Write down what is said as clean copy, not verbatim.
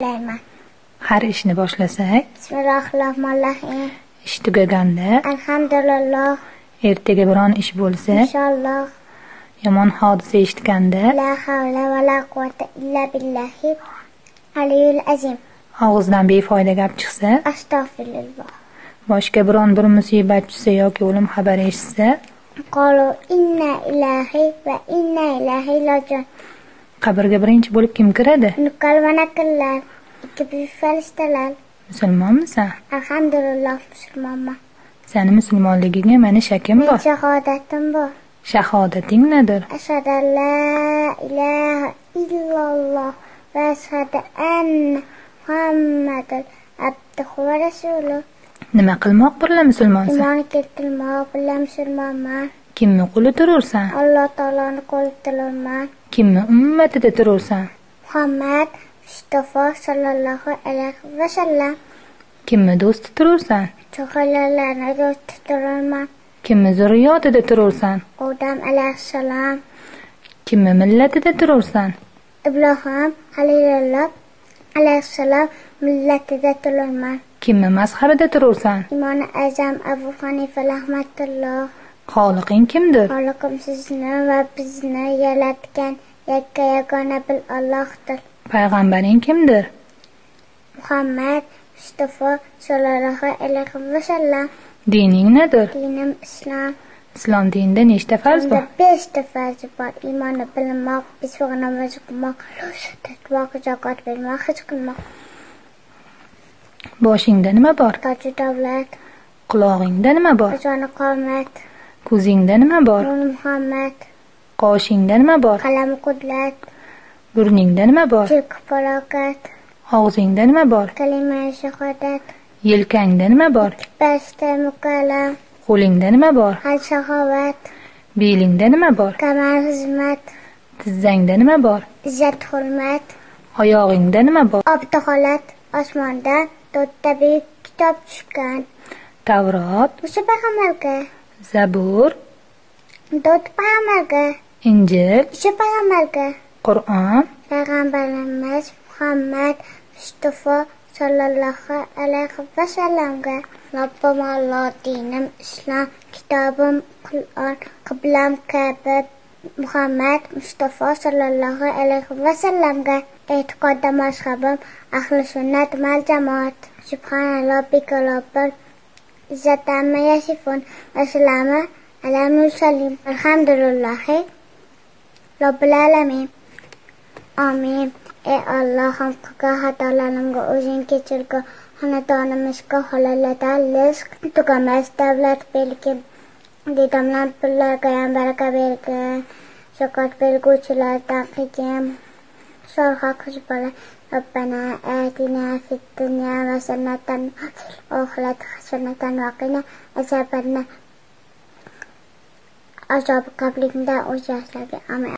boshlayman. Har ishni boshlasak, Bismillahirrohmanirrohim. ish tugaganda, Alhamdulillah. ertaga biron ish bo'lsa, Inshaalloh. yomon hodisa eshitganda, La havla va la quvvata illa billahi aliyul azim. og'izdan befoyda gap chiqsa, Astagfirullah. boshqa biron bir musibat tushsa yoki o'lim xabari eshitsa, Qalu inna ilahi va inna ilahi rajiun. qabrga birinchi bo'lib kim kiradi? Nuqal va naqllar, ikki buyuk farishtalar. Musulmonmisan? Alhamdulillah musulmonman. Sani musulmonligiga meni shakim Men bor. shahodatim bor. Shahodating nedir? Ashhadu an la ilaha illalloh va ashhadu anna Muhammadan abduhu va rasuluh. Nima qilmoq bilan musulmonsan? Iymon keltirmoq bilan musulmonman. Kimni quli turursan? Alloh taoloni qo'lida turman. Kimni ummatida turursan? Muhammad Mustafa sallallohu alayhi va sallam. Kimni do'sti turursan? Cho'g'larlarni do'st turman. Kimni zurriyotida turursan? Odam alayhissalom. Kimni millatida turursan? Ibrohim Halilulloh alayhissalom millatida turman. Kimni mazhabida turursan? Imom Azam Abu Hanifa rahmatulloh. Xoliqing kimdir? Xoliqim sizni va bizni yaratgan yakka yagona bil Allohdir. Payg'ambaring kimdir? Muhammad Mustafa sallallohu alayhi va sallam. Dining nedir? Dinim Islom. Islom dinida nechta farz bor? 5 ta farz bor. Iymonni bilmoq, besh-vaqt namoz o'qimoq, takvoq, zakot bermoq, haj qilmoq. Boshingda nima bor? Toji davlat, Qulog'ingda nima bor? qozoni qomat, Ko'zingda nima bor? Nur Muhammad, Qoshingda nima bor? qalam qudrat, Burningda nima bor? tilk falokat, Og'zingda nima bor? kalima shahodat, Yelkangda nima bor? basta mukallam, Qo'lingda nima bor? hal shahovat, Belingda nima bor? kamal xizmat, Tizzangda nima bor? izzat hurmat, Oyog'ingda nima bor? obda-holat, osmondan 4 ta buyuk kitob tushgan. Tavrot, O'sha payg'ambarga, Zabur, 4 payg'ambarga, Injil, o'sha payg'ambarga, Qur'on, payg'ambarimiz Muhammad Mustafa sallallohu alayhi va sallamga. Robbim Alloh, dinim Islom, kitobim Qur'on, qiblam Ka'ba, Muhammad Mustafa sallallohu alayhi va sallamga. E'tiqodda mazhabim ahli sunnat val jamoat. Subhanalloh bikalobir izzatama yasifun. Assalomu alaykum. Alhamdulillahi Robbil alamin. Amin. Ey Allohim, qilgan xatolarimga o'zing kechirgin. Xonadonimizga halollardan rizq tugamas davlat bergin. Dedamlar pullarga ham baraka bergin. Zakot berguvchilardan qilgin. Sorg'a qiz bola. Robbana atina fid dunya hasanatan va fil oxirati hasanatan va qina azob qabrida o'zlariga. Amin.